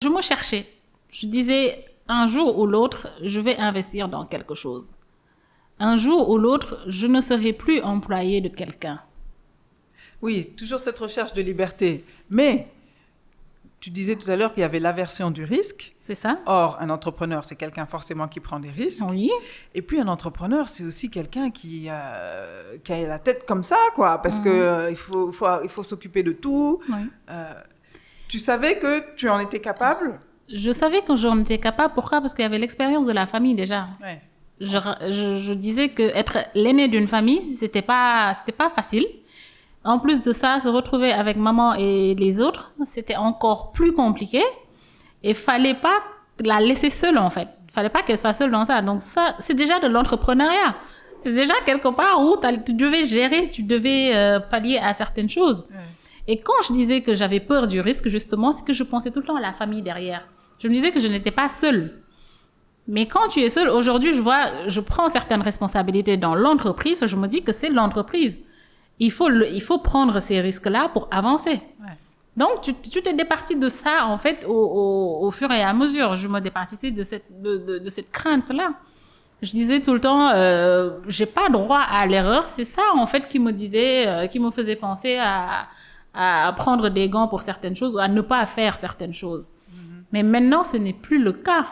Je me cherchais. Je disais, un jour ou l'autre, je vais investir dans quelque chose. Un jour ou l'autre, je ne serai plus employé de quelqu'un. Oui, toujours cette recherche de liberté. Mais tu disais tout à l'heure qu'il y avait l'aversion du risque. C'est ça? Or, un entrepreneur, c'est quelqu'un forcément qui prend des risques. Oui. Et puis, un entrepreneur, c'est aussi quelqu'un qui a la tête comme ça, quoi. Parce que il faut s'occuper de tout. Oui. Tu savais que tu en étais capable? Je savais que j'en étais capable. Pourquoi? Parce qu'il y avait l'expérience de la famille déjà. Ouais. Je disais que être l'aîné d'une famille, c'était pas facile. En plus de ça, se retrouver avec maman et les autres, c'était encore plus compliqué. Et fallait pas la laisser seule, en fait. Fallait pas qu'elle soit seule dans ça. Donc ça, c'est déjà de l'entrepreneuriat. C'est déjà quelque part où tu devais gérer, tu devais pallier à certaines choses. Ouais. Et quand je disais que j'avais peur du risque, justement, c'est que je pensais tout le temps à la famille derrière. Je me disais que je n'étais pas seule. Mais quand tu es seule, aujourd'hui, je prends certaines responsabilités dans l'entreprise, je me dis que c'est l'entreprise. Il faut prendre ces risques-là pour avancer. Ouais. Donc, tu t'es départie de ça, en fait, au fur et à mesure. Je me départissais de cette crainte-là. Je disais tout le temps, j'ai pas droit à l'erreur. C'est ça, en fait, qui me faisait penser à prendre des gants pour certaines choses ou à ne pas faire certaines choses. Mais maintenant, ce n'est plus le cas.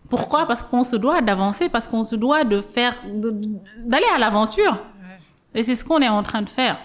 Pourquoi? Parce qu'on se doit d'avancer, parce qu'on se doit d'aller à l'aventure. Et c'est ce qu'on est en train de faire.